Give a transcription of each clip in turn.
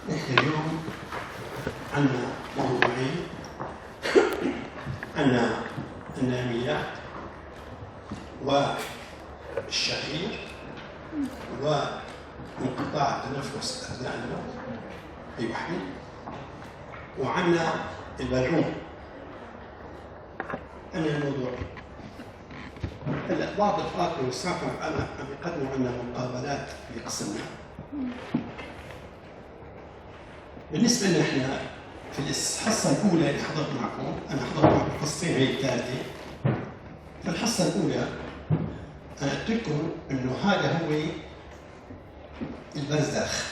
نحن اليوم عندنا موضوعين، عندنا الناميات والشهير وانقطاع التنفس أثناء النوم أي وحدة، وعندنا البلعوم. عندنا الموضوعين. هلا بعض الأوقات والساعة عم يقدموا لنا مقابلات بقسمنا. بالنسبة لنا احنا في الحصة الأولى اللي حضرت معكم، أنا حضرت معكم قصتين هي الثالثة. في الحصة الأولى أنا قلت لكم إنه هذا هو البرزخ،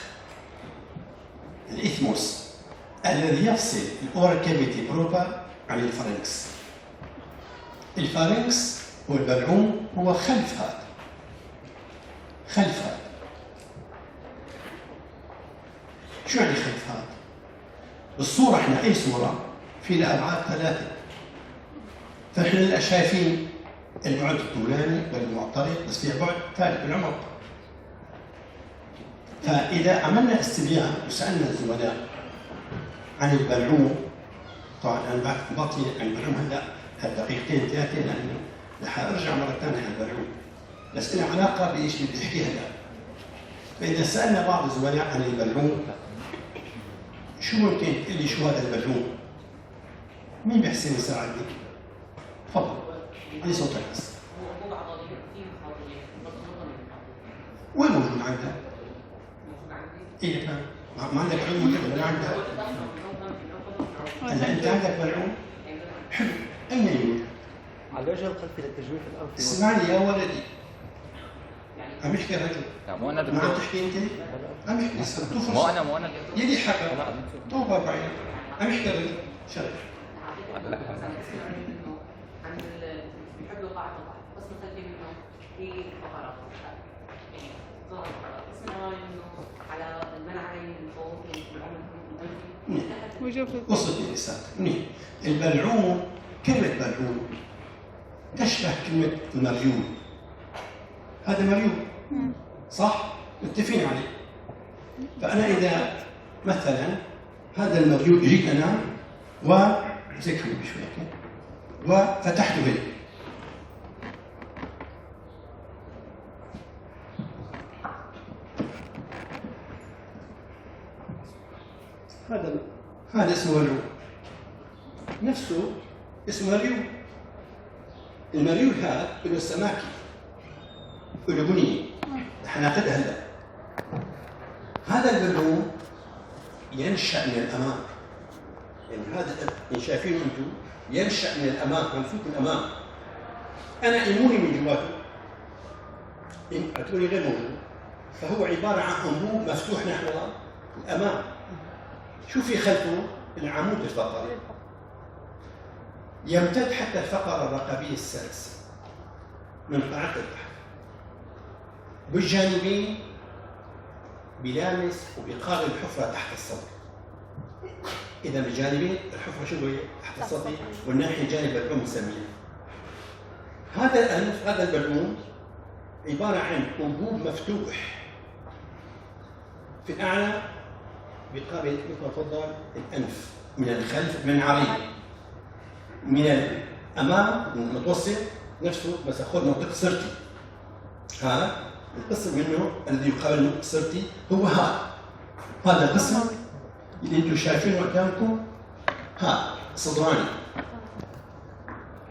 الإثموس الذي يفصل الأورال كافيتي بروبر عن الفارنكس. الفارنكس هو البلعوم، هو خلف هذا، خلف هذا. شو يعني خلف هذا؟ بالصورة احنا أي صورة في لها أبعاد ثلاثة، فاحنا لا شايفين البعد الطولاني والمعترض، بس في بعد ثالث بالعمق. فإذا عملنا استبيان وسألنا الزملاء عن البلعوم، طبعا أنا بعطي عن البلعوم هلا دقيقتين ثلاثة، لأنه رح أرجع مرة ثانية عن البلعوم، بس له علاقة بإيش اللي بدي أحكيه هلا. فإذا سألنا بعض الزملاء عن البلعوم، شو ممكن تقول لي شو هذا البلعوم؟ مين بيحسن يساعدني؟ تفضل، علي صوتك بس. وين موجود عندك؟ إيه ما عندك علم كذا ولا عندك؟ هلا أنت عندك بلعوم؟ حلو، أين يوجد؟ على الوجه الخلفي للتجويف الأنفي. اسمعني يا ولدي، عم يحكي الرجل. مو انا ما عم تحكي انت؟ عم يحكي. مو انا يلي حكى طوبة بعينك. عم يحكي الرجل. شرف. عن بيحبوا قاعة البحر، بس مخلي منه في فقرات يعني ظهر فقرات، اسمها انه على المنعين من فوق العمر. وصلت الإنسان. منيح. البلعوم، كلمة بلعوم تشبه كلمة مريول. هذا مريول صح؟ متفقين عليه. فأنا إذا مثلا هذا المريول جيت أنا وزيك بشوي وفتحته هيك، هذا اسمه مريول، نفسه اسمه مريول. المريول هذا له سماكي، له بنية، حناخذها هلا. هذا البلعوم ينشأ من الأمام، يعني هذا اللي شايفينه أنتم ينشأ من الأمام، ممسوك من الأمام. أنا إيموني من جواته، اعتبري غير موجود، فهو عبارة عن أنبوب مفتوح نحو الأمام. شو في خلفه؟ العمود الفقري يمتد حتى الفقرة الرقبية السادسة من قاعدة البحر، بالجانبين بيلامس وبيقابل الحفرة تحت السطح. إذا بالجانبين الحفرة شو هي؟ تحت السطح، والناحية جانب البلعوم نسميها. هذا الأنف، هذا البلعوم عبارة عن أنبوب مفتوح في الأعلى بيقابل مثل تفضل الأنف من الخلف، من عريض، من الأمام من المتوسط نفسه، بس أخذ منطقة سرتي. هذا القسم منه الذي يقابل منطقة سرتي هو هذا القسم اللي انتم شايفينه قدامكم، ها صدراني.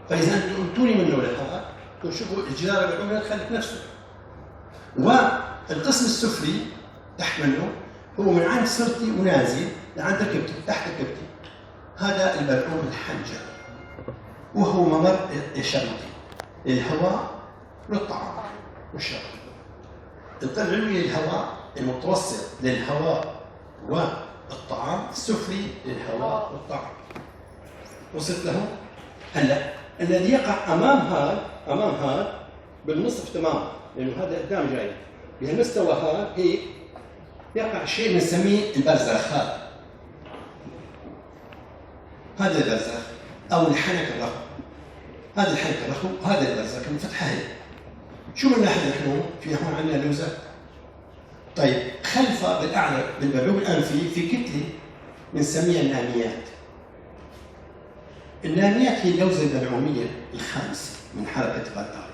فإذا أنتم قلتوني منه لهذا تشوفوا الجدار العلوي الخلف نفسه، والقسم السفلي تحت منه هو من عند سرتي ونازل لعند ركبتي، تحت ركبتي. هذا البلعوم الحنجر، وهو ممر شرطي للهواء والطعام والشرب. الطلع العلوي للهواء، المتوسط للهواء والطعام، السفلي للهواء والطعام. وصلت له؟ هلا الذي يقع امام هذا بالنصف تمام، لانه هذا قدام جاي بهالمستوى هذا هيك، يقع شيء بنسميه البرزخ. هذا البرزخ او الحنك الرخو، هذا الحنك الرخو وهذا البرزخ المفتحه هي. شو بنلاحظ نحن؟ في هون عندنا لوزة. طيب خلفها بالاعلى بالبلعوم الانفي في كتله بنسميها الناميات. الناميات هي اللوزه البلعوميه الخامسه من حلقه غدار.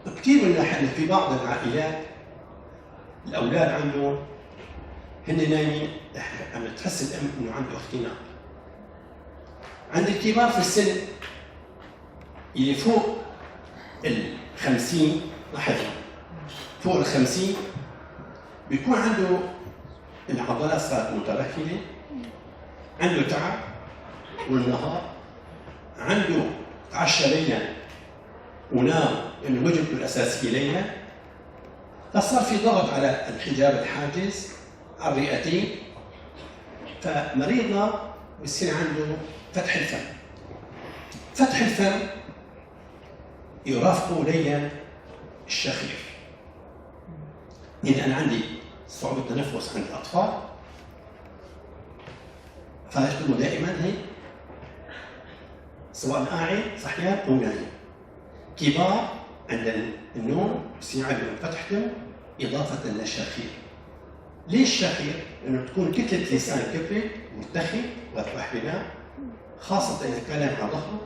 فكثير من في بعض العائلات الاولاد عندهم هن نايمين، عم تحس الام انه عنده اختناق. عند الكبار في السن اللي فوق ال50 لاحظوا فوق ال50 بيكون عنده العضلات صارت مترهله، عنده تعب والنهار، عنده تعشى ليلا ونام انه وجبته الاساسيه ليلا، فصار في ضغط على الحجاب الحاجز على الرئتين، فمريضنا بصير عنده فتح الفم. فتح الفم يرافقه ليلا الشخير. يعني انا عندي صعوبه تنفس عند الاطفال، فيكتبوا دائما هيك سواء قاعد صحيان او نايم. كبار عند النوم بصير عندهم فتح فم اضافه للشخير. ليش شخير؟ لانه تكون كتله لسان كبرت مرتخي واصبح بناء، خاصه اذا كان على ظهره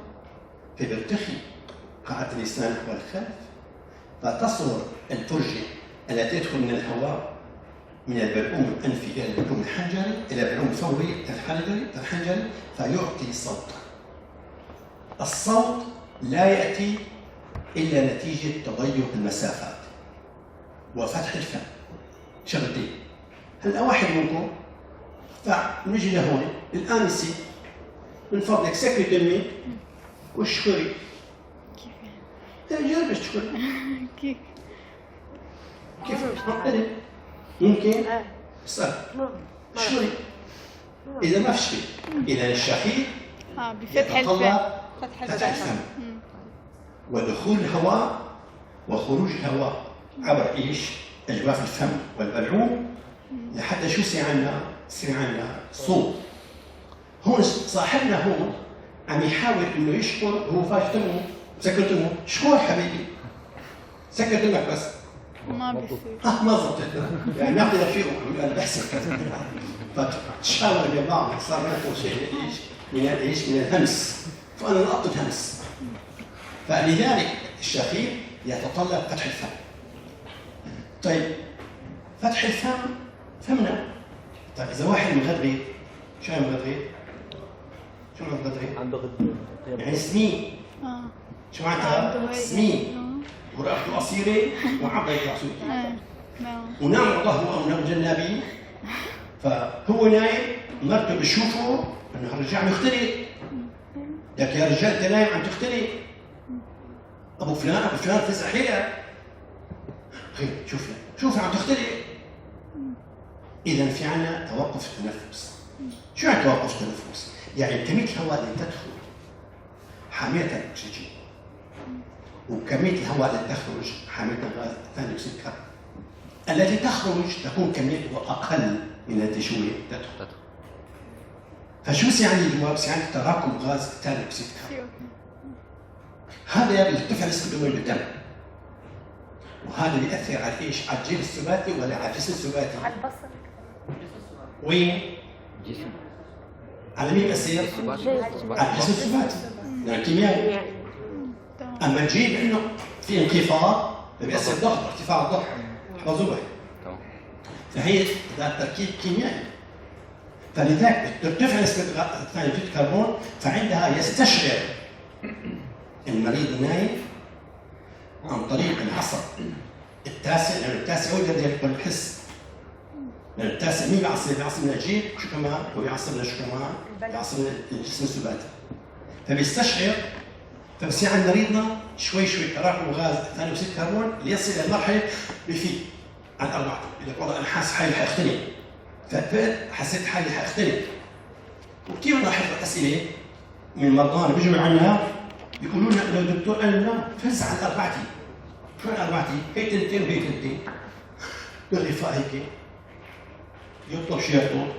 فبيرتخي قاعده اللسان نحو الخلف، فتصغر الفرجه التي تدخل من الهواء من البلعوم الانفي الى البلعوم الحنجري الى البلعوم الفوري الحنجري فيعطي صوتا. الصوت لا ياتي الا نتيجه تغير المسافات وفتح الفم. شغلتين. هلا واحد منكم فنجي لهون الان يصير من فضلك سكري دمي واشكري. جرب اشكري. كيف؟ كيف؟ ممكن؟ اسأل. اشكري. إذا ما في شيء، إذا الشخير بفتح يتطلب الفم. فتح الفم ودخول الهواء وخروج الهواء عبر ايش؟ اجواف الفم والبلعوم لحتى شو يصير عندنا؟ يصير عندنا صوت. هون صاحبنا هون عم يحاول انه يشكر، هو فايت تمه سكر تمه، شكر حبيبي سكر تمك بس ما بيصير. ما ضبطت يعني ناخذ فيه انا بحسب كذا فتشاور بين بعض صار ناخذ شيء من ايش؟ من الهمس، فانا لقطت همس. فلذلك الشخير يتطلب فتح الفم. طيب فتح الفم فمنا. طيب اذا واحد مغرغر، شو يعني مغرغر؟ شو معنى مغرغر؟ عنده غدة يعني سمين. شو معناتها؟ سمين ورقبته قصيره وعضله راسه ونام ظهره او نام جنابي، فهو نايم مرته بتشوفه انه هالرجال مختلف، لك يا رجال انت نايم عم تختلف، ابو فلان فزع حيلك، خير شوف عم تختلف. اذا في عنا توقف التنفس. شو يعني توقف التنفس؟ يعني كميه الهواء اللي تدخل حامله الاكسجين وكميه الهواء اللي تخرج حامله غاز ثاني اكسيد الكربون. التي تخرج تكون كميته اقل من التي شو تدخل. فشو يعني الجواب؟ يعني تراكم غاز ثاني اكسيد الكربون. هذا بيرتفع نسبة الدم بالدم، وهذا بيأثر على ايش؟ على الجيل السباتي ولا على الجسم السباتي؟ على البصر. وين؟ جسم على مين بيأثر؟ على الجسم السباتي، يعني كيميائي. اما الجيل انه في انخفاض بيأثر الضغط، ارتفاع الضغط، احفظوها. فهي ذات تركيب كيميائي. فلذلك ترتفع نسبة ثاني اكسيد الكربون، فعندها يستشعر المريض النايم عن طريق العصب التاسع، لأن التاسع هو الذي يقبل الحس. لأن التاسع مين بيعصب من الجيب؟ شو كمان؟ هو بيعصب من شو كمان؟ بيعصب من الجسم السباتي. فبيستشعر، فبصير عند مريضنا شوي تراكم غاز ثاني اكسيد الكربون ليصل الى مرحله بفيق عن 4. يقول والله انا حاسس حالي حاختنق، حسيت حالي حاختنق. وكثير نلاحظ اسئله من مرضانا بيجوا عنا يقولوا لنا لو دكتور انا نام فز عن 4. شو 4؟ هي 2 وهي 2. بالرفاق هيك يطلب شيء يطلب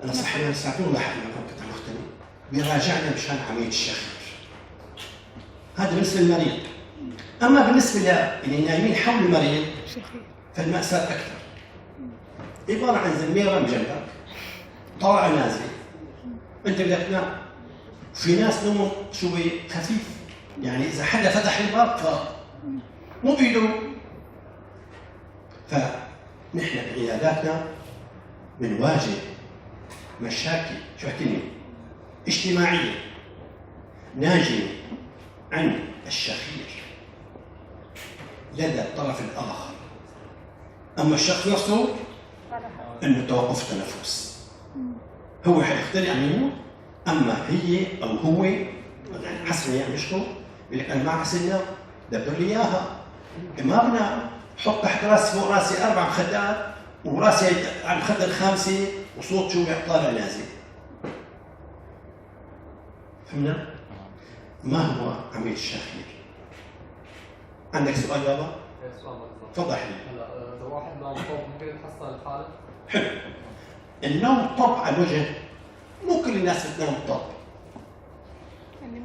انا صحينا الساعتين لاحظنا انه كنت مختنق، بيراجعنا مشان عمليه الشخير. هذا بالنسبه للمريض. اما بالنسبه اللي نايمين حول المريض شخير. فالمأساة اكثر. عباره عن زميره مجنبك طالع نازل، انت بدك تنام. في ناس نومهم شوي خفيف، يعني اذا حدا فتح الباب مو بايده. فنحن بعياداتنا بنواجه مشاكل شو الكلمه؟ اجتماعيه ناجمه عن الشخير لدى الطرف الاخر. اما الشخص نفسه انه توقف تنفس، هو حيختلي عن يموت، اما هي او هو يعني حسب ما يعمشكم يقول لك انا معك سنه دبر لي اياها، ما بنام، حط تحت راسي فوق راسي 4 مخدات وراسي على المخده الخامسه وصوت شو طالع نازل. فهمنا؟ ما هو عمليه الشخير؟ عندك سؤال بابا؟ سؤال بالضبط. تفضل حبيبي. هلا اذا واحد نام طب ممكن يتحسن الحاله؟ حلو. النوم طب على الوجه مو كل الناس بتنام طب.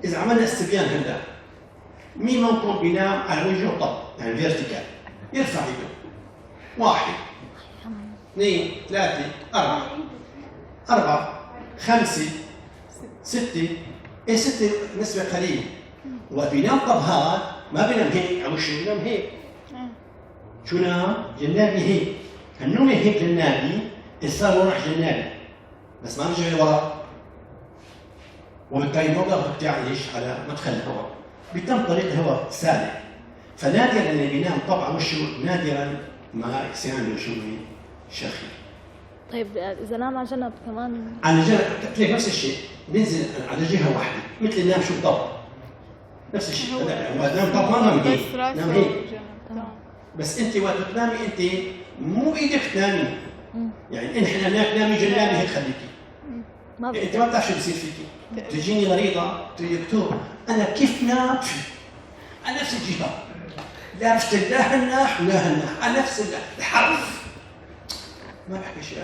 اذا عملنا استبيان هلا مين منكم بينام على وجهه طب يعني فيرتيكال؟ يرفع ايده. 1 2 3 4 5 6 6 نسبة قليلة. وبينام طب هذا ما بينام هيك على وشه، بينام هيك. شو نام؟ جنابي هيك. النوم هيك جنابي صار راح جنابي بس ما رجع لورا، وبالتالي ما ضغط يعيش على مدخل الهواء، بيتم طريق الهواء سالك. فنادرا اللي بينام طبعا وشه نادرا ما يصير عنده شو شخير. طيب اذا نام على جنب كمان؟ على جنب نفس الشيء، بننزل على جهه واحده مثل النام شو طب نفس الشيء. هو نام طب ما نام هيك، نام هيك. بس انت وقت تنامي انت مو بايدك تنامي، يعني نحن بدنا تنامي جنابي هيك خليكي. انت ما بتعرف شو بصير فيكي. تجيني مريضه تقول لي دكتور انا كيف نام على نفس الجهه، لا عرفت لا هالناح ولا هالناح على نفس الحرف، ما بحكي شيء.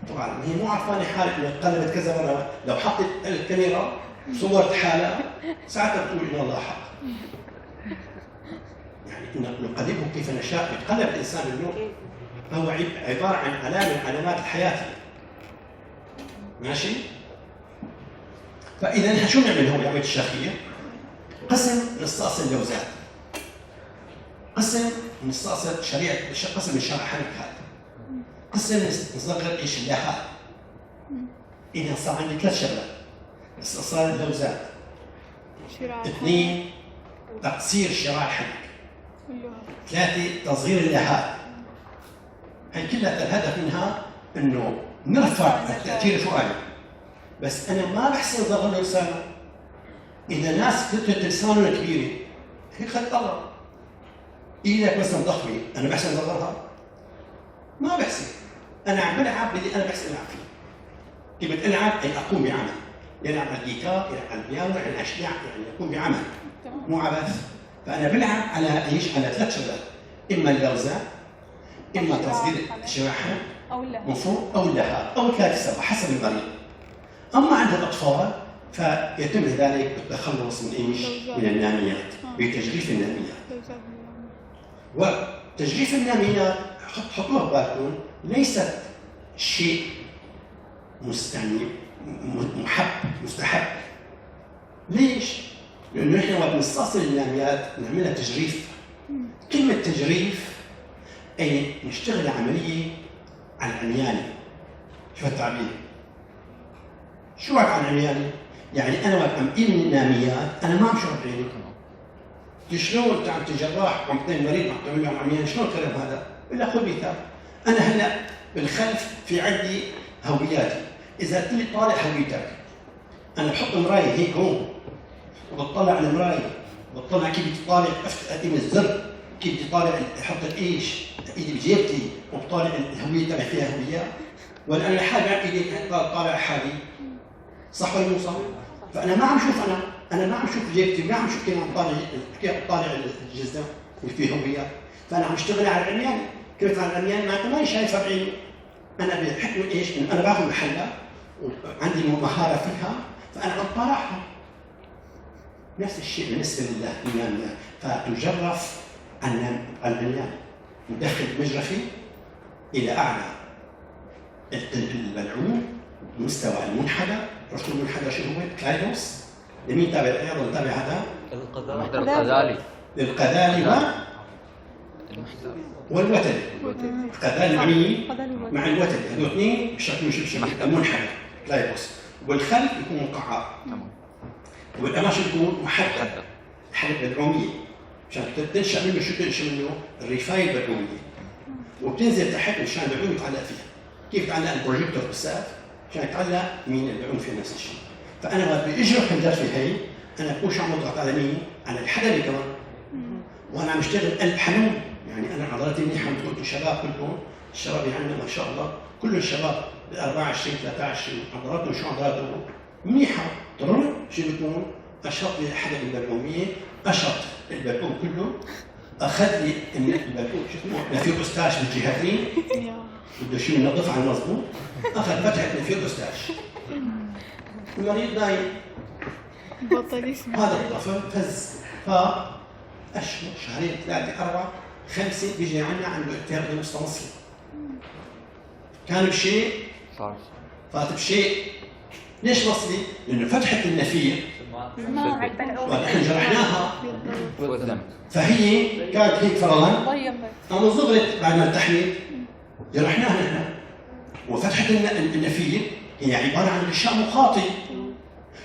طبعا هي مو عرفانه حالك انه قلبت كذا مره، لو حطت الكاميرا صورت حالها ساعتها بتقول ان الله حق. يعني نقلبه كيف نشاء، يتقلب الانسان بالنور، فهو عباره عن علامه من علامات الحياه. ماشي؟ فاذا شو نعمل هون بعمليه الشخير؟ قسم نصاص اللوزات، قسم نصاص شريعه، قسم الشرع حنك هذا، قسم نصغر ايش اللحاء. اذا صار عندي 3 شغلات: استئصال اللوزات، 2 تقصير شراع الحنك، 3 تصغير اللحاء. هي كلها الهدف منها انه نرفع التاثير الفؤادي. بس انا ما بحسن ظهر لسانه. اذا ناس كتلة لسانه كبيره هيك خلي طلع ايدك مثلا ضخمه، انا بحسن ظهرها؟ ما بحسن. انا عم بلعب بدي انا بحسن العب فيه. كيف العب؟ اي اقوم بعمل، يلعب على الجيتار، يلعب على البيانو، يلعب على الاشياء، يعني اقوم بعمل مو عبث. فانا بلعب على ايش؟ على 3 شغلات: اما اللوزات، اما تصغير الشرايح من فوق، او اللحاء، او الثالث سوا حسب المريض. اما عند الاطفال فيتم ذلك بالتخلص من ايش؟ من الناميات، بتجريف الناميات. وتجريف الناميات حطوها ببالكم ليست شيء محب مستحب. ليش؟ لانه احنا وقت نستأصل الناميات نعملها تجريف. كلمه تجريف اي نشتغل عمليه على العمياني. شو التعبير؟ شو عن عمياني؟ يعني انا وقت عم قيم الناميات انا ما عم شعر بعيني. شلون انت عم تجراح وعم تنام مريض وعم تعمل له عميان؟ شلون الكلام هذا؟ بقول لك خذ مثال. انا هلا بالخلف في عندي هوياتي، اذا قلت لي طالع هويتك انا بحط مرايه هيك هون وبطلع على المرايه، بطلع كيف بتطالع اقيم الزر، كيف بتطالع احط الايش ايدي بجيبتي وبطالع الهويه تبعي فيها هويات، ولا انا لحالي عم ايدي طالع حالي؟ صح ولا مو صح؟ فانا ما عم شوف انا ما عم شوف جيبتي، ما عم شوف كيف طالع الجزء اللي فيه هويات. فانا عم اشتغل على العميان. كيف على العميان؟ معناته ماني شايفها بعيني. انا بحكم ايش؟ انا باخذ محلها وعندي مهاره فيها، فانا عم طالعها. نفس الشيء بالنسبه للنام، فتجرف البنيان، ندخل مجرفي الى اعلى البلعوم مستوى المنحدر. عرفتوا المنحدر شو هو؟ كلايدوس. لمين تابع؟ ايضا تابع هذا القذالي للقذالي والوتد. القذالي مع مين؟ مع الوتد، هذول اثنين بشكل منحدر كلايدوس، والخلف يكون مقعر والامام شو يكون محدد، حلقه بلعوميه عشان تنشا منه. شو تنشا منه؟ الرفايه البلعوميه، وبتنزل تحت مشان البلعوم يتعلق فيها. كيف تعلق البروجيكتور بالسقف؟ عشان يتعلق مين البلعوم فيه نفس الشيء. فانا وقت باجرف الجرفه هي انا بكون شو عم بضغط على مين؟ على الحلبي كمان، وانا عم بشتغل قلب حنون. يعني انا عضلاتي منيحه مثل قلتوا شباب كلهم، الشباب اللي عندنا ما شاء الله كل الشباب ب 24 23 عضلاتهم شو عضلاتهم؟ منيحه. ترى شو بتكون؟ اشط لي الحلبة البلعوميه، اشط البلعوم كله، اخذ لي البلعوم شو اسمه؟ نفير استاش بالجهتين، بده شيء ينظف على المضبوط، اخذ فتحه نفير استاش. المريض نايم بطل يسمع. هذا الطفل فز فأشهر شهرين 3 4 5 بيجي عنده التهاب مستمصري. كان بشيء فات بشيء. ليش مصري؟ لأنه فتحة النفير ونحن جرحناها فهي كانت هيك فرضاً قام صغرت بعد ما التحميل جرحناها نحن. وفتحة النفير هي عبارة عن غشاء مخاطي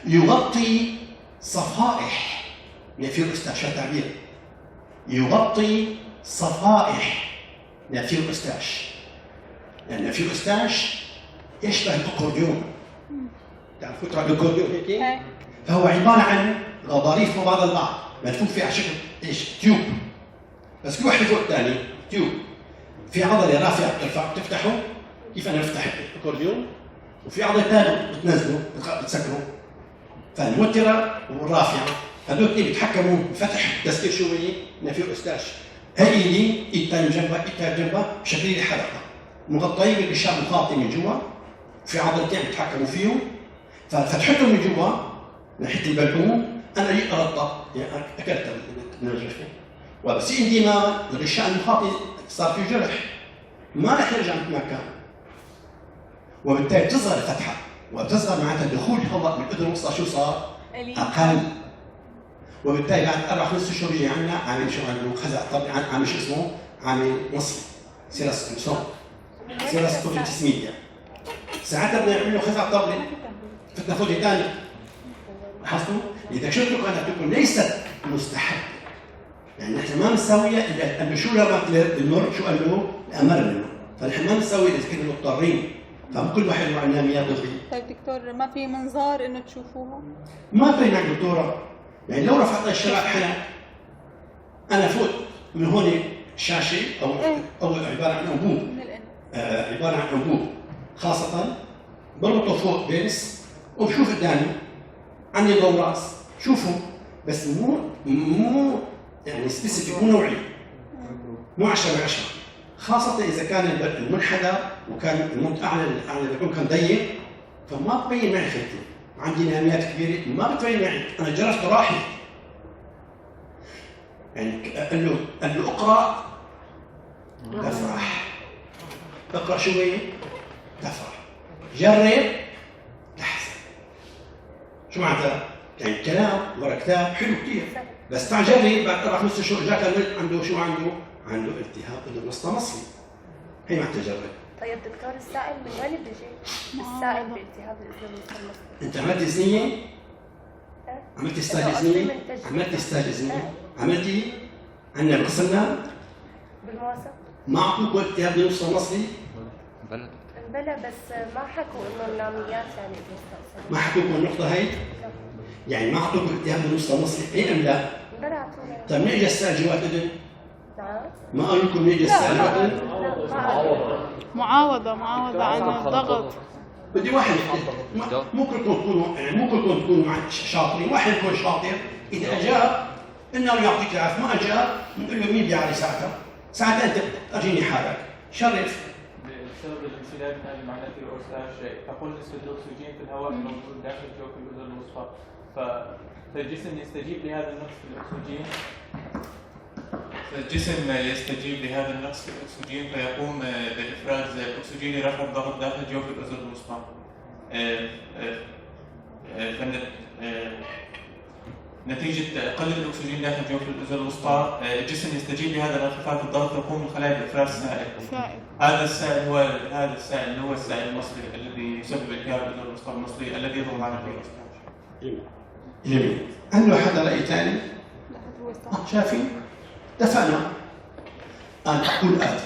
يغطي صفائح نفير أستاش. تعبير يغطي صفائح نفير أستاش، لأن نفير أستاش يشبه الأكورديون. تعرفوا ترى الأكورديون هيك؟ فهو عبارة عن غضاريف فوق بعض البعض ملفوف فيه على شكل ايش؟ تيوب، بس كل واحدة فوق الثاني تيوب. في عضلة رافعة بترفع بتفتحه كيف أنا بفتح الأكورديون، وفي عضلة ثانية بتنزله بتسكره. فالموترة والرافعة هذول اثنين بيتحكموا بفتح تسكير شو هي؟ نفير أستاش. هي ايدي الثاني جنبها الثاني جنبها بشكل الحلقة مغطية بالغشاء مخاطي من جوا، في عضلتين بيتحكموا فيهم. ففتحتهم من جوا ناحية البلعوم أنا جيت أرطب يعني أكلت النجفة، وبس عندما الغشاء المخاطي صار فيه جرح ما رح يرجع مثل ما كان، وبالتالي بتصغر الفتحة، وبتصغر معناتها دخول الهواء من الأذن الوسطى شو صار؟ أقل. وبالتالي بعد 4 5 شهور بيجي عندنا عامل شو عنده خزع طبي، عامل شو اسمه؟ عامل نصفي سيرس كومسون سيرس كوتيسميديا. ساعتها بدنا نعمل له خزع طبي فتنا فوق ثاني. لاحظتوا؟ إذا شفت لكم أنا تكون ليست مستحبة، يعني نحن ما بنسويها إلا قال له شو لما المر شو قال له؟ أمر منه، فنحن ما بنسوي إذا كنا مضطرين، فكل واحد له عناميات دغري. طيب دكتور ما في منظار إنه تشوفوها؟ ما في معك دكتورة، يعني لو رفعت الشرع حلق أنا فوت من هون شاشة أو عبارة عن أنبوب، عبارة عن أنبوب خاصة بربطه فوق بينس وبشوف قدامي عندي ضوء راس شوفوا، بس مو يعني سبيسيفيك، مو نوعي، مو 10 من 10، خاصة إذا كان المنحدر وكان المنطقة أعلى البلعوم كان ضيق فما ببين معي خلتي، عندي نهاميات كبيرة ما بتبين معي. أنا جرفت راحي يعني قال له اقرأ تفرح، اقرأ شو هي؟ تفرح، جرب تحزن. شو معناتها؟ يعني كلام ورا كتاب حلو كثير، بس تعال جرب بعد 4 5 شهور جاك المريض عنده شو عنده؟ عنده التهاب اذن مستمصري. هي ما تجرب. طيب دكتور السائل من وين بيجي؟ السائل بالتهاب الاذن المستمصري. انت عملتي زنية؟ عملتي ستاج زنية؟ عملتي ستاج زنية؟ عملتي عندنا بقسمنا؟ بالمواصف؟ ما اعطوك التهاب اذن مستمصري؟ بلا بس ما حكوا انه الناميات يعني مستأصلة. ما حكوك النقطة هي؟ يعني ما اعطوك التهاب اذن مستمصري اي ام لا؟ بلا اعطونا. طيب نيجي السؤال جوات اذن؟ نعم. ما قالوا لكم نيجي السؤال جوات اذن؟ معاوضة عن الضغط. بدي واحد مو كلكم تكونوا يعني مو كلكم تكونوا شاطرين، واحد يكون شاطر اذا اجاب انه يعطيك العافيه، ما اجاب نقول له مين بيعرف ساعتها انت ارجيني حالك شرف. بسبب الانسداد هذه مع نفي الأوساش تقل نسبة الأكسجين في الهواء الموجود داخل جوف الأذن الوسطى، فالجسم يستجيب لهذا النقص في الأكسجين. فالجسم يستجيب لهذا النقص في الأكسجين فيقوم بإفراز الأكسجين لرفع الضغط داخل جوف الأذن الوسطى. نتيجة قلة الأكسجين داخل جوف الأذن الوسطى الجسم يستجيب لهذا الانخفاض في الضغط ويقوم الخلايا بإفراز سائل. هذا السائل هو السائل المصري الذي يسبب التهاب الأذن الوسطى المصري الذي يضغط على الفيروس. جميل. عنده حدا رأي ثاني؟ شايفين؟ اتفقنا. أنا أقول آتي.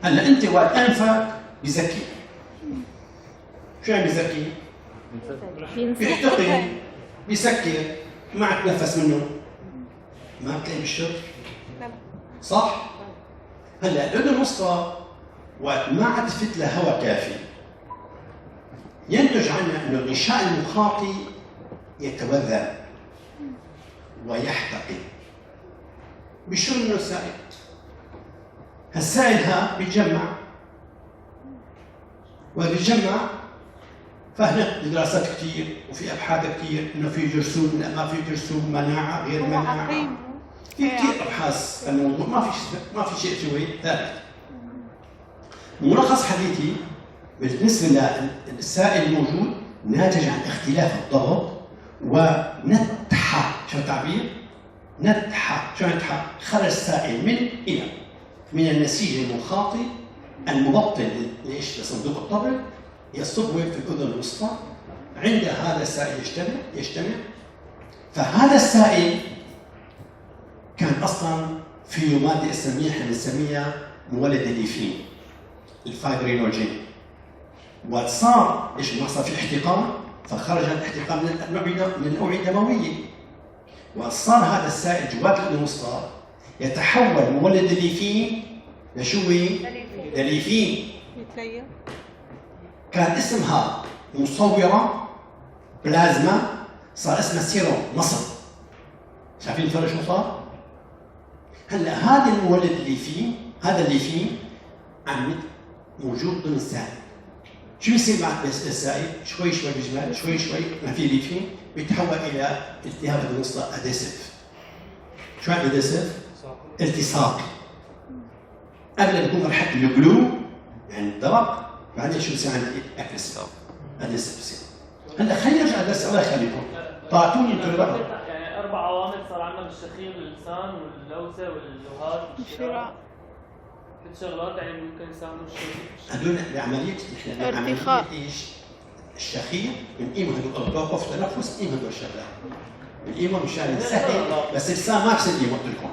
هلا أنت وقت أنفك بزكي. شو يعني بزكي؟ بيحتقن، بيسكر، ما عم تنفس منه. ما بتلاقي بالشرب؟ صح؟ هلا الأذن الوسطى وقت ما عاد تفت لها هواء كافي ينتج عنها أنه الغشاء المخاطي يتوذر ويحتقن. بشرب منه سائل. هالسائل ها بيتجمع وبيتجمع فهنا دراسات كثير وفي ابحاث كثير انه في جرثوم ما في جرثوم مناعه غير مناعه في كثير ابحاث الموضوع ما في شيء سوي ثابت. ملخص حديثي بالنسبه للسائل الموجود ناتج عن اختلاف الضغط ونتحه. شو التعبير؟ نتحه. شو نتحه؟ خرج سائل من النسيج المخاطي المبطن لصندوق الطبل يصب في الأذن الوسطى. عند هذا السائل يجتمع فهذا السائل كان أصلاً فيه مادة اسمية احنا بنسميها مولد الليفين الفايبرينوجين وصار ما صار في احتقان فخرج الاحتقان من الأوعية الدموية وصار هذا السائل جوات الأذن الوسطى يتحول مولد الليفين لشو لليفين. كان اسمها مصورة بلازما صار اسمها سيروم مصر. شايفين الفرق شو صار؟ هلا هذا المولد هذا الليفين موجود ضمن السائل. شو بيصير مع السائل؟ شوي بيجمل شوي ما في ليفين بيتحول الى التهاب الأذن الوسطى اديسيف. شو يعني اديسيف؟ التصاق. قبل بيكون مرحلة الجلو يعني الدرق بعدين شو بصير عندي اكريسيف اديسيف بصير. هلا خلينا نرجع بس الله يخليكم طاعتوني انتوا بقى. يعني 4 عوامل صار عندنا بالشخير اللسان واللوزه واللهات والشراع. 6 شغلات يعني ممكن يساهموا الشيء. هدول بعمليه ارتخاء ايش؟ الشخير بنقيم هدول توقف تنفس نقيم هدول الشغلات. بنقيمهم مشان سهل بس اللسان ما بصير قيمه قلت لكم.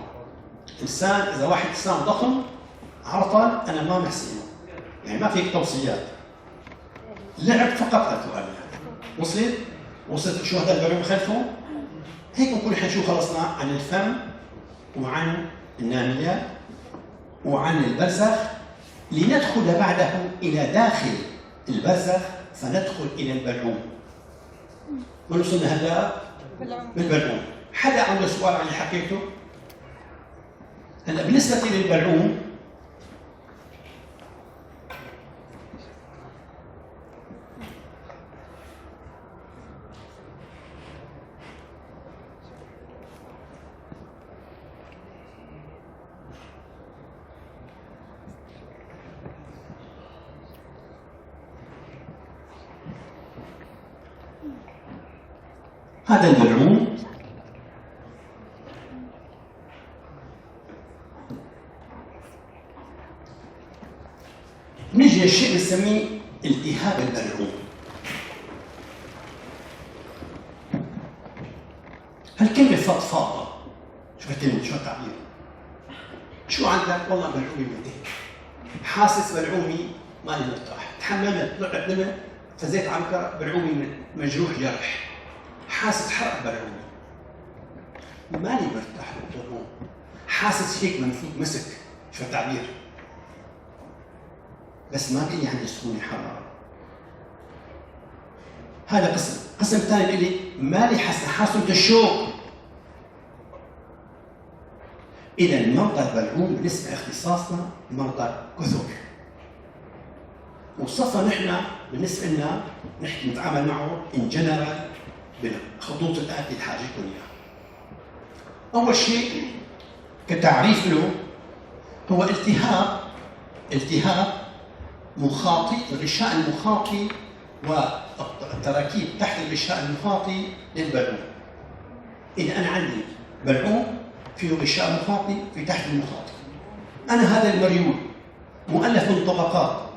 اللسان اذا واحد لسان ضخم عرطل انا ما محسنه. يعني ما في توصيات. لعب فقط القرآن. وصلت شو هذا البلوم خلفه؟ هيك بنكون احنا شو خلصنا عن الفم وعن الناميات وعن البرزخ لندخل بعده الى داخل البرزخ فندخل الى البلعوم. وين وصلنا هلا؟ بالبلعوم. حدا عنده سؤال عن اللي حكيته؟ هلا بالنسبه للبلعوم هذا البلعوم نجي الشيء بنسميه التهاب البلعوم. هالكلمة فضفاضة. شو الكلمة؟ شو التعبير؟ شو عندك؟ والله بلعومي مدين. حاسس بلعومي ماني مرتاح. تحممت طلعت منه فزيت عنك بلعومي مجروح جرح. حاسس حرق بلعومي. ماني مرتاح بالبلعوم. حاسس هيك منفوخ مسك. شو التعبير؟ بس ما في عندي سخونة حرارة. هذا قسم ثاني بيقول لي مالي حاسة الشوق. إذا مرضى البلعوم بالنسبة اختصاصنا مرضى كثر. وصفنا نحن بالنسبة لنا نحكي نتعامل معه إن جنرال بالخطوط الآتية حاجتكم إياها. أول شيء كتعريف له هو التهاب مخاطي، الغشاء المخاطي والتراكيب تحت الغشاء المخاطي للبلعوم. إذا أنا عندي بلعوم فيه غشاء مخاطي في تحت المخاطي، أنا هذا المريول مؤلف من طبقات،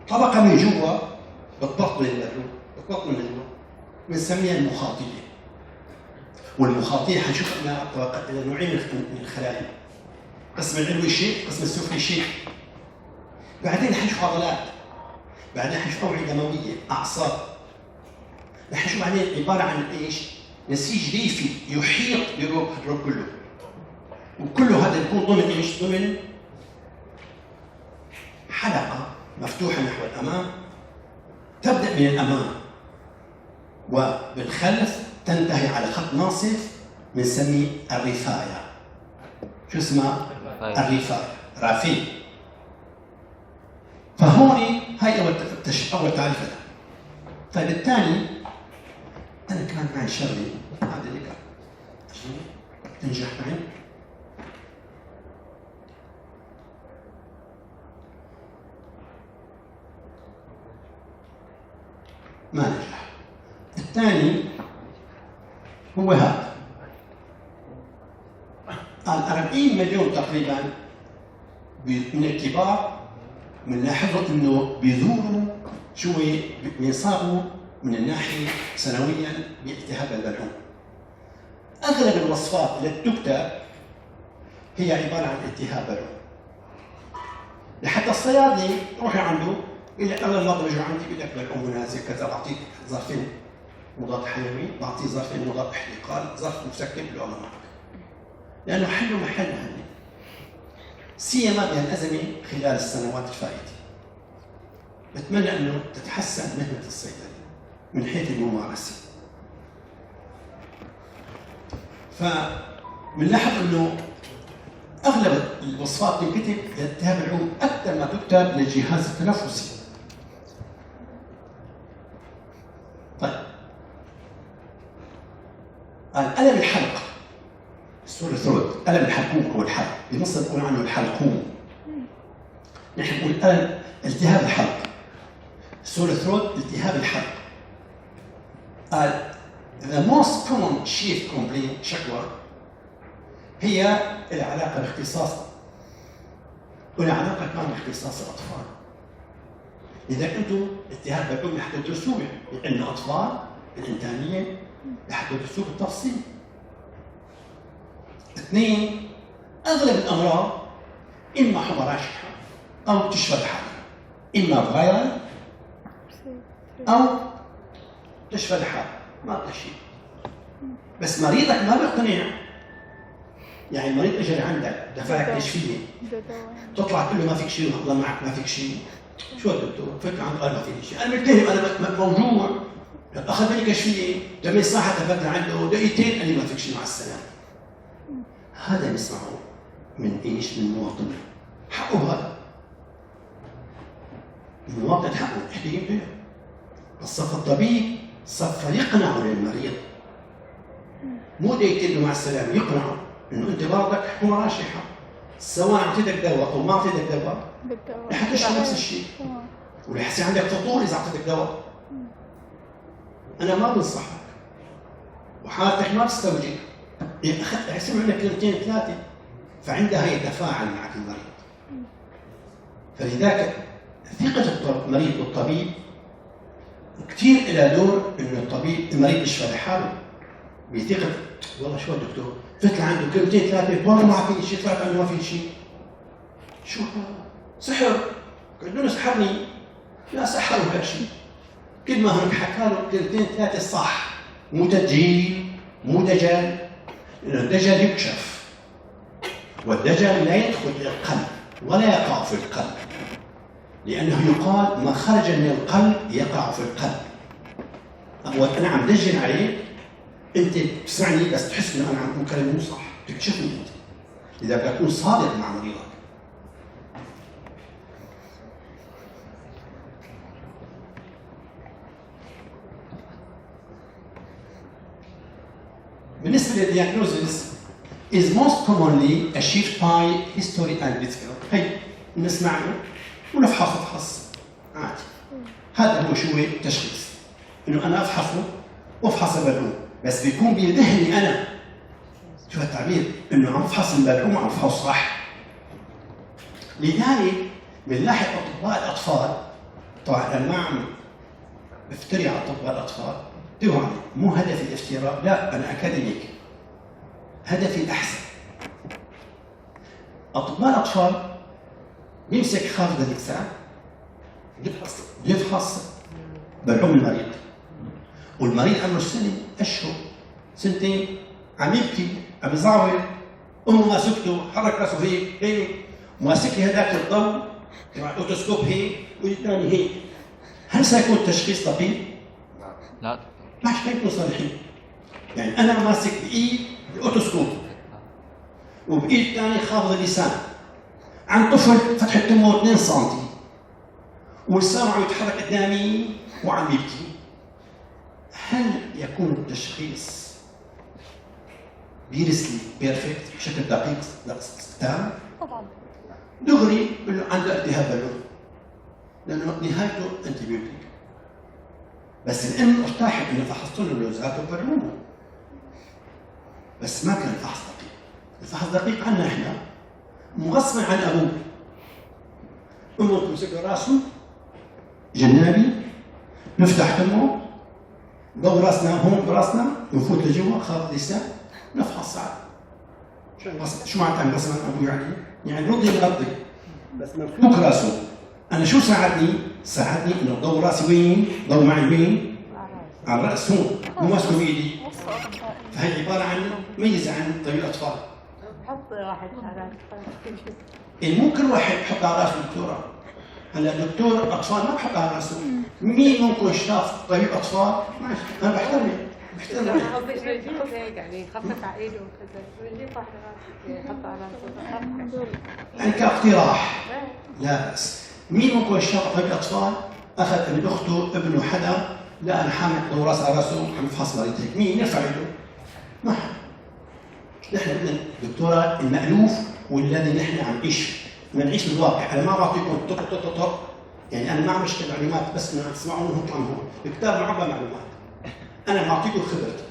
طبقة من جوا بالضغط من البلعوم، بالضغط من جوا بنسميها المخاطية. والمخاطية حنشوف أنها طبقات إلى نوعين من الخلايا، قسم العلوي شيء، قسم السفلي شيء. بعدين حنشوف عضلات، بعدين حنشوف أوعية دموية، أعصاب. حنشوف بعدين عبارة عن إيش؟ نسيج ليفي يحيط بالروب كله. وكله هذا يكون ضمن إيش؟ ضمن حلقة مفتوحة نحو الأمام، تبدأ من الأمام وبالخلف تنتهي على خط ناصف بنسميه الرفاية. شو اسمها؟ الرفاية، رافي. فهون هاي أول تعريف لها. طيب الثاني، أنا كان معي شغلة هذا اللي كان تنجح معي. ما نجح. الثاني هو هذا، 40 مليون تقريبا من الكبار بنلاحظوا انه بيزوروا شوي بيصابوا من الناحيه سنويا بالتهاب البلعوم. اغلب الوصفات التي تكتب هي عباره عن التهاب بلعوم. لحتى الصيادلي روحي عنده يقول لك اول ما بيجوا عندي بيقول لك بلعوم نازل كذا، بعطيك ظرفين مضاد حيوي، بعطيه ظرفين مضاد احتقان، ظرف مسكن له الله معك. لانه حله محل هني. سيما بهالازمه خلال السنوات الفائته. بتمنى انه تتحسن مهنه الصيدله من حيث الممارسه. فبنلاحظ انه اغلب الوصفات تنكتب لالتهاب العوم اكثر ما تكتب للجهاز التنفسي. طيب الم الحلق، السور ثروت، الم الحلقوم هو الحلق، بمصر نقول عنه الحلقوم. نحن نقول الم التهاب الحلق، سور ثروت التهاب الحلق. the most common chief complaint شكوى هي العلاقة باختصاص، والعلاقة كمان باختصاص الأطفال. إذا كنتوا التهاب بلعوم رح تدرسوه، عندنا أطفال بالإنتانية رح تدرسوه بالتفصيل. اثنين، أغلب الأمراض إما حمى راشحة أو تشفى الحالة، إما فيرال أو تشفى الحالة، ما بدها شيء. بس مريضك ما بيقتنع. يعني المريض اجى لعندك دفع لك كشفيه، تطلع تقول له ما فيك شيء، الله معك ما فيك شيء. شو الدكتور؟ فك عنده قال ما فيني شيء، انا ملتهب، انا موجوع. اخذ مني كشفيه، جميل صحة دفعت عنده دقيقتين قال لي ما فيك شيء، مع السلامه. هذا نسمعه من ايش؟ من مواطن. حقه هذا. المواطن حقه يحكي به. بس الطبيب صفى يقنعه للمريض، مو دقيقتين مع السلامه، يقنعه انه انت برضك حمى راشحه، سواء اعطيتك دواء او ما اعطيتك دواء رح تشفى نفس الشيء، ورح يصير عندك فطور اذا اعطيتك دواء. انا ما بنصحك وحالتك ما تستوجب، رح يصير عندك كلمتين ثلاثه، فعندها هي تفاعل معك المريض. فلذلك ثقه المريض بالطبيب كثير إلى دور انه الطبيب المريض يشفى لحاله بثقه. والله شو الدكتور؟ فت عنده كلمتين ثلاثه، والله ما في شيء، طلعت عنده ما في شيء. شو سحر؟ قالوا سحرني. لا سحروا هالشيء. كل ما هناك حكى له كلمتين ثلاثه صح، مو تدجيل، مو دجل. لأنه الدجل يكشف، والدجل لا يدخل إلى القلب ولا يقع في القلب، لأنه يقال ما خرج من القلب يقع في القلب. أنا عم دجل عليك، أنت تسمعني بس تحس إنه أنا عم أقول كلام مو صح، تكتشفني أنت. إذا بدك تكون صادق مع مريضك. بالنسبه للدياجنوزيس is most commonly achieved by history and physical. هي نسمع له ونفحص عادي. هذا هو شو التشخيص، انه انا افحصه وافحص البلعوم، بس بيكون بذهني انا شو التعبير انه عم افحص البلعوم وعم افحص صح. لذلك بنلاحظ اطباء الاطفال، طبعا انا ما عم بفتري على اطباء الاطفال، انتبهوا، مو هدفي الافتراء، لا انا اكاديميك، هدفي الاحسن. اطباء الاطفال بيمسك خافض الاجسام بيفحص بلعوم المريض، والمريض عمره سنه اشهر سنتين عم يبكي عم يزعور، امه ماسكته حرك راسه هيك ماسك لي هذاك الضوء تبع الاوتوسكوب هيك والثاني هيك. هل سيكون تشخيص دقيق؟ لا ما يكون صالحين. يعني انا ماسك بايد الاوتوسكوب وبايد ثاني خافض اللسان عن طفل فتحه تمه 2 سم ولسانه عم يتحرك قدامي وعم يبكي، هل يكون التشخيص بيرسلي بيرفكت بشكل دقيق تام؟ طبعا دغري بقول له عنده التهاب بلعوم لانه نهايته انتيبيوتيك. بس الام ارتاحت انه فحصت له اللوزات وبلعومه، بس ما كان الفحص دقيق. الفحص دقيق عنا احنا مغصبا عن ابوه، امه تمسك راسه جنابي نفتح تمه ضو راسنا هون براسنا ونفوت لجوا خافض لسان نفحص ساعات. شو معناتها غصبا عن ابوه؟ يعني رضي يغطي بس مفلوك راسه. انا شو ساعدني؟ ساعدني انه ضو راسي وين؟ ضو معي وين؟ على الراس هون، مو ماسكه بايدي. فهي عباره عن ميزه عن طبيب الاطفال. بحط واحد على مو كل واحد بحط على راسه دكتوره. هلا دكتور اطفال ما بحط على راسه، مين ممكن شاف طبيب اطفال؟ ماشي انا بحترمه. قصدي يحط هيك يعني يخفف على ايده وكذا، بنجيب واحد يحط على راسه. يعني كاقتراح لا بأس. مين ممكن شاف طبيب اطفال اخذ من اخته ابنه حدا لا انا حامل ضو راس على راسه عم يفحص مريض هيك، مين يرفع يده؟ ما حد. نحن بدنا الدكتوراه المألوف والذي نحن عم نعيش فيه، بدنا نعيش بالواقع. انا ما بعطيكم طق يعني انا ما عم اشتغل معلومات بس انه تسمعون هون طعم هون، الكتاب معبى معلومات. انا بعطيكم خبرتي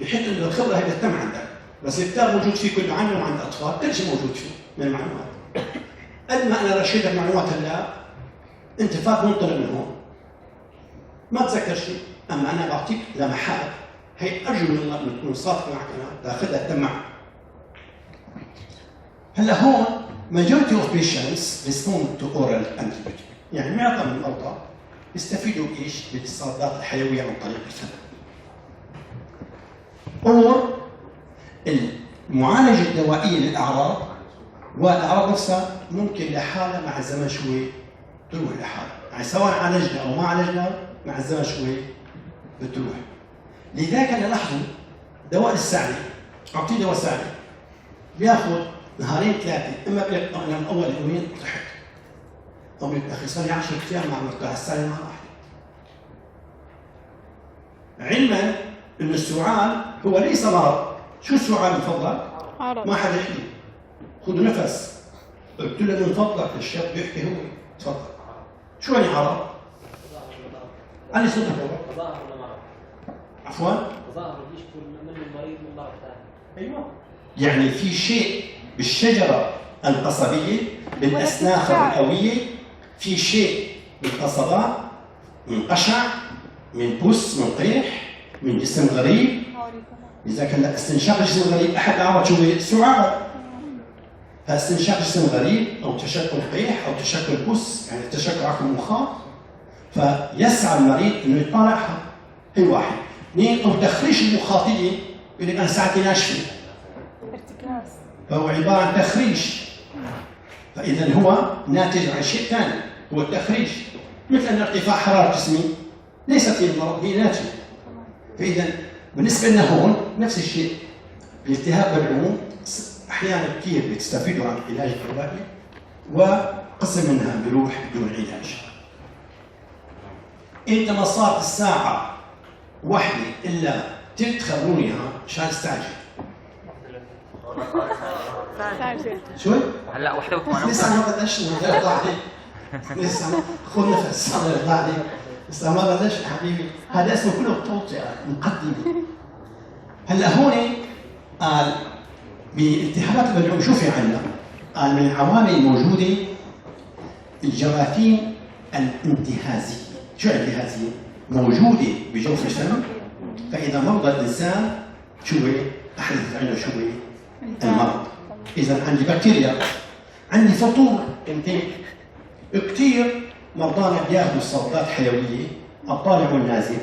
بحيث انه الخبره هي بتتم عندك، بس الكتاب موجود فيه كله عني وعند الاطفال، كل شيء موجود فيه من المعلومات. قد ما انا رشيدك معلومات هلا انت فات منطلق من هون ما تذكر شيء، اما انا بعطيك لمحات هي ارجو من الله انه تكون صادق معك، انا تاخذها تتم معك. هلا هون majority of patients respond to oral antibiotic، يعني معظم المرضى يستفيدوا بايش؟ بالاستعراضات الحيويه عن طريق الفم. اور المعالجه الدوائيه للاعراض والاعراض نفسها ممكن لحالها مع الزمن شوي تروح لحالها، يعني سواء عالجنا او ما عالجنا مع الزمن شوي بتروح. لذلك انا لاحظوا دواء السعدي، اعطيه دواء سعدي بياخذ نهارين ثلاثه، اما بيقول لك انا من اول يومين ارتحت، او بيقول اخي صار لي 10 ايام مع مرتاح السعدي ما راح. علما ان السعال هو ليس مرض. شو السعال من فضلك؟ عرض. ما حدا يحكي، خذوا نفس. قلت له من فضلك الشاب بيحكي هو تفضل. شو يعني عرض؟ علي صوتك هو. تظاهر ولا مرض؟ عفوا؟ تظاهر يشكو من المريض من مرض ثاني. ايوه. يعني في شيء بالشجره القصبيه بالاسناخ الرئويه، في شيء بالقصبات من قشع، من بوس، من قيح، من جسم غريب. إذا كان استنشاق جسم غريب أحد أعراض شو هي؟ سعال. فاستنشاق جسم غريب أو تشكل قيح أو تشكل بوس، يعني تشكل عفو مخاط، فيسعى المريض إنه يطالعها. هي واحد. اثنين، أو تخريش المخاطية، يقول لك أنا ساعتي ناشفة. ارتكاز. فهو عبارة عن تخريش. فإذا هو ناتج عن شيء ثاني، هو التخريش. مثل أن ارتفاع حرارة جسمي ليست هي المرض، هي ناتجة. فإذا بالنسبة لنا هون نفس الشيء. الالتهاب بالعموم أحيانا كثير بتستفيدوا عن العلاج الدوائي، وقسم منها بيروح بدون علاج. أنت ما صارت الساعة 1 إلا تخبروني اياها عشان استعجل. ساجل. هلا 81 لسه ما بدش يطلع عليك. لسه خذ نفس الله يرضى عليك. لسه ما بدش حبيبي. هذا اسمه كله بطولة مقدمة. هلا هون قال بالتهابات البلعوم شو في عندنا؟ قال من العوامل الموجودة الجراثيم الانتهازية. شو الانتهازية؟ موجودة بجوف الفم، فإذا مرض الإنسان شو هي؟ أحدث عنده شو هي؟ المرض. إذا عندي بكتيريا، عندي فطور انتيك. كثير مرضانا بياخذوا صبغات حيوية الطالع والنازل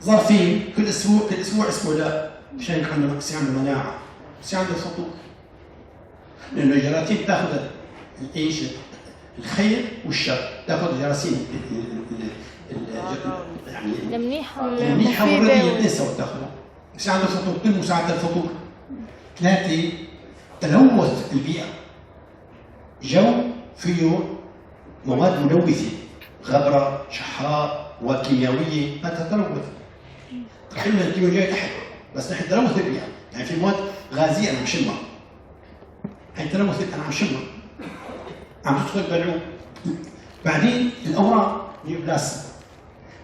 ظرفين كل أسبوع لا مشان عنده يصير عنده مناعة، يصير عنده فطور. لأنه الجراثيم تاخذ ايش؟ الخير والشر، تاخذ الجراثيم يعني المنيحة والرديئة الاثنين سوا تاخذها. يصير عنده فطور، كل مساعدة الفطور. 3 تلوث البيئة. جو فيه مواد ملوثة، غبرة، شحراء، مواد كيميائية، هذا تلوث. تخيلنا الكيميائية تحت، بس نحن تلوث البيئة، يعني في مواد غازية أنا عم شمها. هي تلوث أنا عم شمها. عم تدخل البلعوم. بعدين الأوراق نيوبلازم.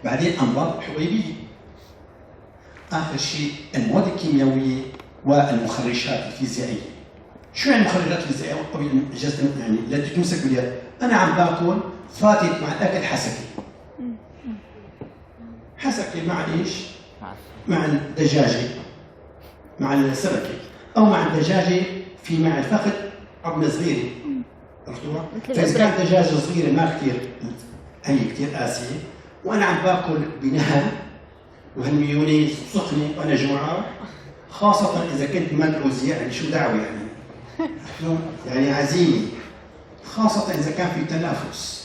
بعدين أمراض حبيبية. آخر شيء المواد الكيميائية والمخرجات الفيزيائية. شو يعني مخرجات فيزيائية؟ يعني لا تمسك باليد. أنا عم باكل فاتت مع الأكل حسكة. حسكة مع إيش؟ مع الدجاجة، مع السمكة، أو مع الدجاجة في مع الفخذ عظمة صغيرة. عرفتوها؟ فإذا كانت دجاجة صغيرة ما كثير هي كثير قاسية، وأنا عم باكل بنهم وهالميونيز سخنة وأنا جوعان، خاصة إذا كنت مدعوز يعني شو دعوة يعني؟ يعني عزيمة، خاصة إذا كان في تنافس.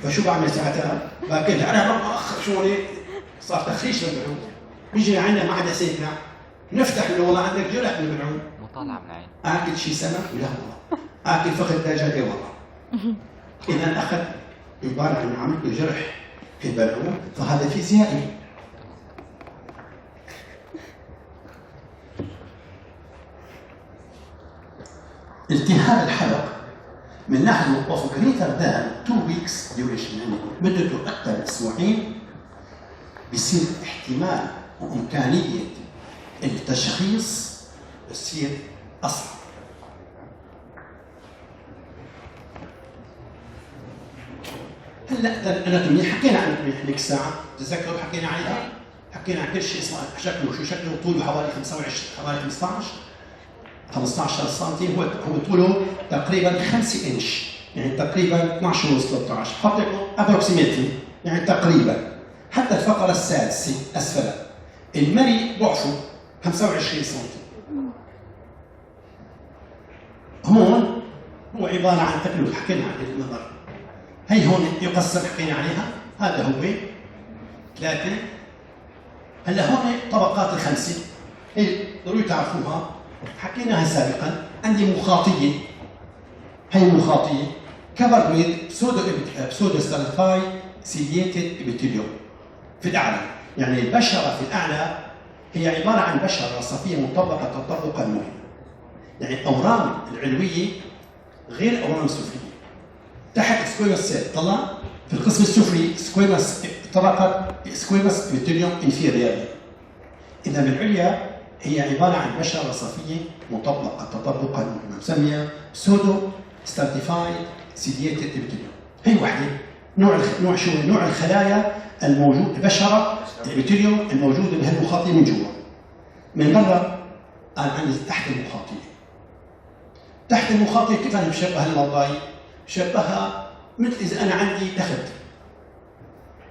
فشو بعمل ساعتها؟ باكلها أنا ما أخر شو هيك صار تخريش للبلعوم. بيجي عندنا ما عدا سيدنا نفتح له والله عندك جرح من البلعوم. مطالعة من العين. آكل شيء سمك ولا والله. آكل فخذ دجاجة والله. إذا أخذ عبارة عن عملت له جرح في البلعوم، فهذا فيزيائي. التهاب الحلق من ناحية of greater than 2 weeks duration، يعني مدته أكثر من أسبوعين، بصير احتمال وإمكانية التشخيص بصير أصعب. هلا الاناتومي حكينا عن هيك ساعة، تذكروا حكينا عليها؟ حكينا عن كل شيء اسمه شكله، شو شكله؟ طوله حوالي 25 حوالي 15 سم، هو طوله تقريبا 5 انش، يعني تقريبا 12 ونص 13، حط لكم ابروكسيميتلي يعني تقريبا. حتى الفقرة السادسة اسفلها المري ضعفه 25 سم. هون هو عبارة عن تكلف، حكينا عن النظر. هي هون يقسم حكينا عليها، هذا هو 3. هلا هون طبقات ال5 هي ضروري تعرفوها، حكيناها سابقا. عندي مخاطية، هي مخاطية covered with pseudo stratified ciliated epithelium في الأعلى، يعني البشرة في الأعلى هي عبارة عن بشرة رصفية مطبقة تطبقا مهم، يعني الأورام العلوية غير الأورام السفلية. تحت سكويموس سيل طلع في القسم السفلي سكويموس طبقة سكويموس epithelium inferior. إذا بالعليا هي عبارة عن بشرة رصفية مطبقة تطبقا مهم، نسميها سودو ستراتيفايد سيلييتد ابيثيليوم. هي وحدة نوع شو نوع الخلايا الموجود البشرة الابيثيليوم الموجودة بهالمخاطية من جوا. من برا قال عندي تحت المخاطية. تحت المخاطية كيف أنا بشبه الموضوعي؟ بشبهها مثل إذا أنا عندي دخل.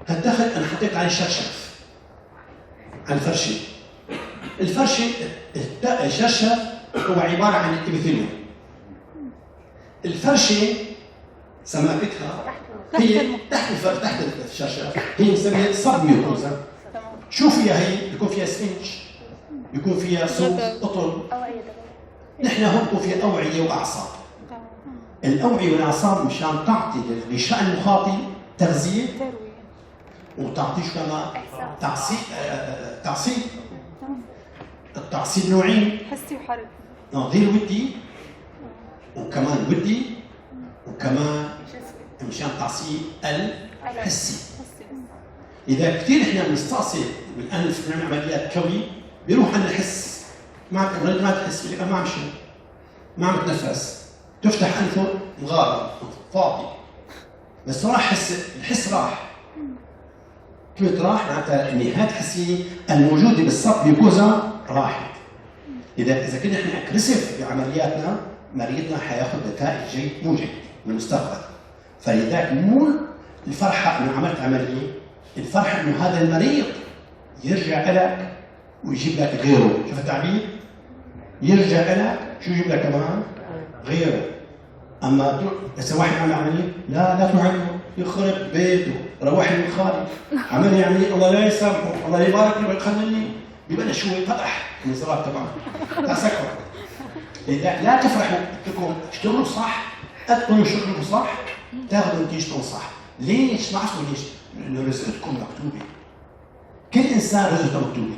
هالدخل أنا حطيت عليه شرشف على الفرشة. الفرشة الشرشف هو عبارة عن الابيثيليوم. الفرشة سماكتها هي تحت الشرشف، هي مسميها سب ميوكوزا. شو فيها هي؟ بيكون فيها سفنج، بيكون فيها صوف قطن. نحن هون بيكون فيها أوعية وأعصاب. الأوعية والأعصاب مشان تعطي للغشاء المخاطي تغذية وتعطيش كمان تعصيب. التعصيب نوعين، حسي وحركي. غير ودي وكمان ودي وكمان مشان تعصيب الحسي. إذا كثير إحنا بنستعصي بالأنف بنعمل عمليات كوي بيروح عن الحس، ما تحس فيه، ما عم شيء، ما عم تنفس، تفتح أنفه مغارب فاضي، بس راح الحس راح. كلمة راح معناتها النهايات الحسية الموجودة بالصف بيكوزا راحت. إذا كنا إحنا أكريسيف بعملياتنا مريضنا حياخذ نتائج جيد مو جيد بالمستقبل. فلذلك مو الفرحة إنه عملت عملية، الفرحة إنه هذا المريض يرجع لك ويجيب لك غيره. شوف التعبير؟ يرجع لك شو يجيب لك كمان؟ غيره. أما بس واحد عمل عملية لا تروح عنه، يخرب بيته، روح من خالي، عمل عملية الله لا يسامحه، الله يبارك له ويخليني، ببلش شوي فتح النظرات تبعه تسكر. لذلك لا تفرحوا، بدكم اشتغلوا صح، اتقنوا شغلكم صح، تاخذوا نتيجتكم صح. ليش؟ ما عرفوا ليش؟ لأنه رزقتكم مكتوبة. كل إنسان رزقته مكتوبة.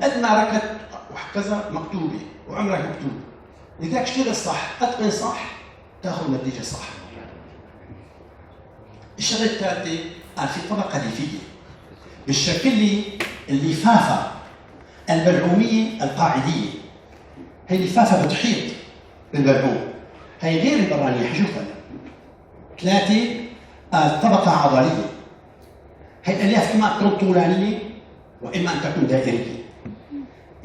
قد ما ركض وكذا مكتوبة، وعمرك مكتوب. لذلك اشتغل صح، اتقن صح، تاخذ نتيجة صح. الشغله الثالثة قال في طبقة ليفية بالشكل لي اللفافة البلعومية القاعدية. هي اللفافة بتحيط بالبلعوم، هي غير البرانية. حشوفها 3 قال طبقة عضلية. هي الألياف إما تكون طولانية وإما أن تكون دائرية،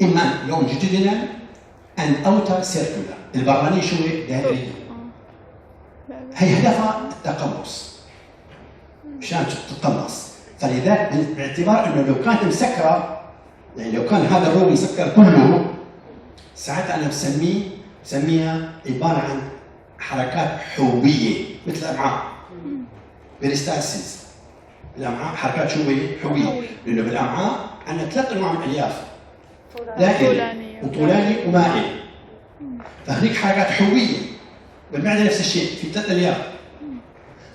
إما لونجيتودينال أن أوتر سيركولار. البرانية شو دائرية، هي هدفها التقمص مشان تتقمص. فلذلك باعتبار انه لو كانت مسكره، يعني لو كان هذا الروم مسكر كله، ساعتها انا بسميها عباره عن حركات حوبيه مثل الامعاء بيريستاسيس. الامعاء حركات شو هي؟ حوبيه، لانه بالامعاء عندنا 3 انواع من الالياف، دائري وطولاني ومائل. فهذيك حركات حوبيه. بالمعده نفس الشيء، في 3 الياف.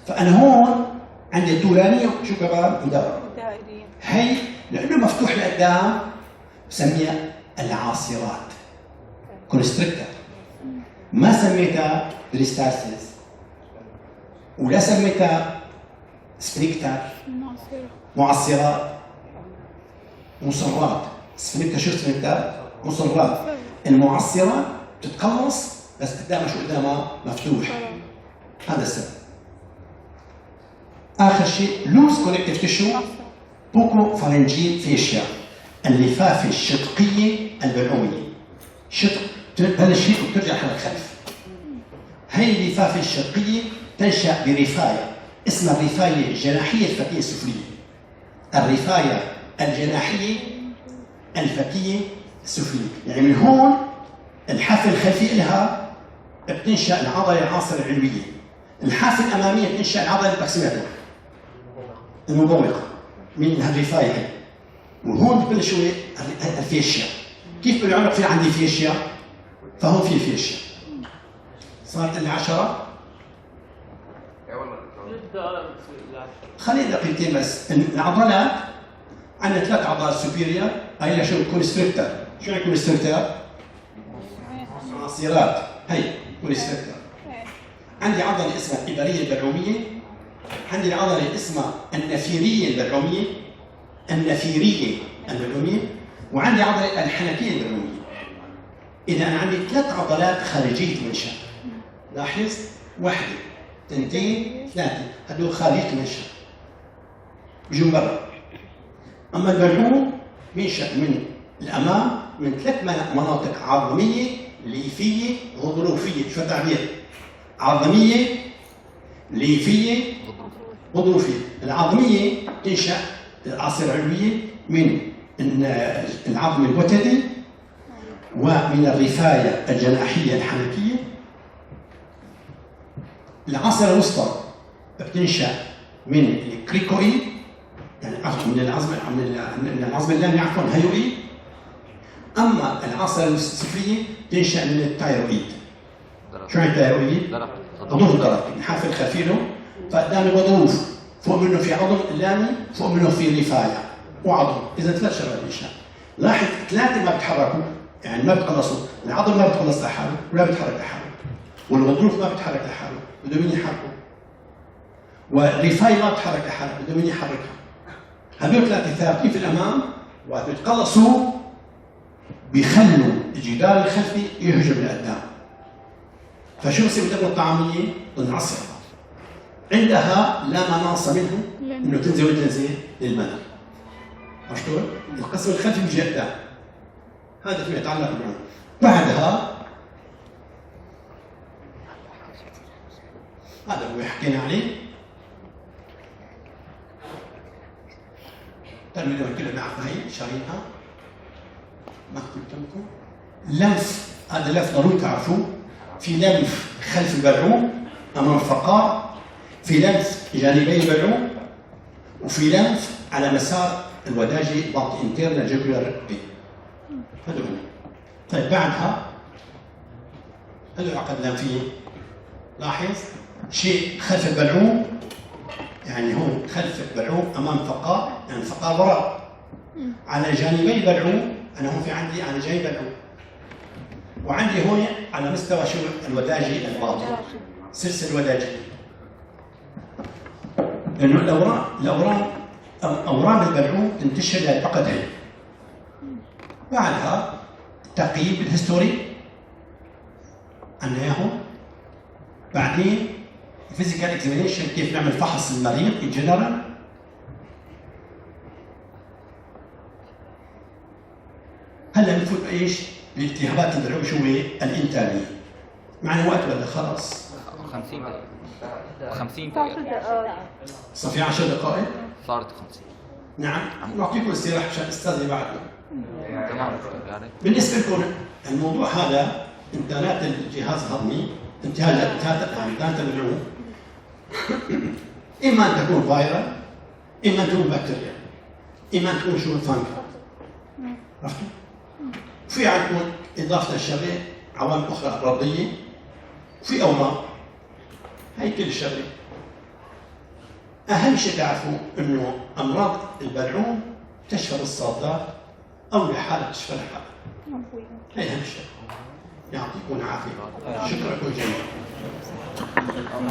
فانا هون عندي طولانيه وشو كمان؟ دائريه. هي لانه مفتوح لقدام بسميها العاصرات كونستريكتر. ما سميتها بريستاسيس ولا سميتها سفنكتر معصرات مصرات. سفنكتر شو سفنكتر؟ مصرات. المعصرات بتتقمص بس قدامها شو قدامها؟ مفتوح. هذا السبب. آخر شيء لوز كونكتيف تيشو بوكو فارنجيل فيشيا، اللفافة الشدقية البلعومية. شدق تبلش هيك وترجع على الخلف. هي اللفافة الشدقية تنشأ برفاية اسمها الرفاية الجناحية الفكية السفلية. الرفاية الجناحية الفكية السفلية، يعني من هون الحافة الخلفية لها بتنشأ العضلة العاصرة العلوية، الحافة الأمامية بتنشأ العضلة الباكسيماتور المبوقة من هالرفاية هي. وهون ببلش الفيشيا. كيف بالعنق في عندي فيشيا؟ فهون في فيشيا. صارت لي 10. خلينا دقيقتين بس. العضلات عندنا 3 عضلات سوبيريور، هي شو كونستريكتر. شو يعني كونستريكتر؟ عاصرات. هي كونستريكتر. عندي عضلة اسمها الإبرية البلعومية، عندي العضلة اسمها النفيرية البلعومية، وعندي عضلة الحنكية البلعومية. إذا أنا عندي 3 عضلات خارجية المنشأ. لاحظ 1 2 3 هدول خارجية المنشأ بيجوا من برا. أما البلعوم بينشأ من الأمام من 3 مناطق عظمية ليفية غضروفية. شو التعبير؟ عظمية ليفية غضروفية. العظمية تنشأ العاصرة العلوية من العظم الوتدي ومن الرفاية الجناحية الحنكية. العاصرة الوسطى بتنشأ من الكريكويد، يعني من العظم اللامي عفوا هيوئي. أما العاصرة السفلية تنشأ من التايرويد. شو يعني التايرويد؟ غضروف الدرق، الحافة الخلفية له، فقدامي غضروف، فوق منه في عظم اللامي، فوق منه في رفاية وعظم. إذا 3 شغلات بينشأ. لاحظ 3 ما بيتحركوا، يعني ما بتخلصوا، العضل ما بتخلص لحاله ولا بيتحرك لحاله، والغضروف ما بيتحرك لحاله بدهم مين يحركوا، والريفاي ما بتتحرك لحالها بدهم مين يحركها. هذول 3 ثابتين في الامام، وقت بيتقلصوا بيخلوا الجدار الخلفي يهجم لقدام. فشو بصير بالدورة الطعامية؟ تنعصر. عندها لا مناص منه انه تنزل وتنزل للمنع. مشطور؟ القسم الخلفي بيجي قدام. هذا فيما يتعلق بالعنق. بعدها هذا هو حكينا عليه. ترمينا كلنا نعرف هي شايلها. ما قلت لكم لمف، هذا لمف ضروري تعرفوه. في لمف خلف البلعوم امام الفقار، في لمف جانبي البلعوم، وفي لمف على مسار الوداجي باطي انترنال جوكولار بي. هذول. طيب بعدها هذول عقد لمفيه. لاحظ شيء خلف البلعوم، يعني هون خلف البلعوم امام الفقار، يعني الفقار وراء. على جانبي البلعوم انا هون في عندي على جانب البلعوم، وعندي هون على مستوى شو الوداجي الباطن، سلسله الوداجي. لانه الاورام البلعوم تنتشر للعقدين. بعدها تقييم الهستوري عندنا اياه. بعدين فيزيكال اكزامينيشن، كيف نعمل فحص المريض ان جنرال. هلا بنفوت بايش؟ بالالتهابات البلعوم شو هي؟ الانتانيه. معنا وقت ولا خلص؟ 50 دقيقة. 50 10 دقيقة. دقائق. صار في 10 دقائق؟ صارت 50. نعم، نعطيكم استراحه مشان الاستاذ اللي بعدنا. تمام يعني. بالنسبه لكم الموضوع هذا انتانات الجهاز الهضمي، انتانات البلعوم اما ان تكون فايرال، اما ان تكون بكتيريا، اما ان تكون شو فانجا. عرفتوا؟ في عندكم اضافه للشغله عوامل اخرى رضيه، وفي اوراق. هي كل الشغله. اهم شيء تعرفوا انه امراض البلعوم تشفى الصادات او لحاله تشفى الحاله. هي اهم شيء. يعطيكم العافيه. شكرا لكم جميعا.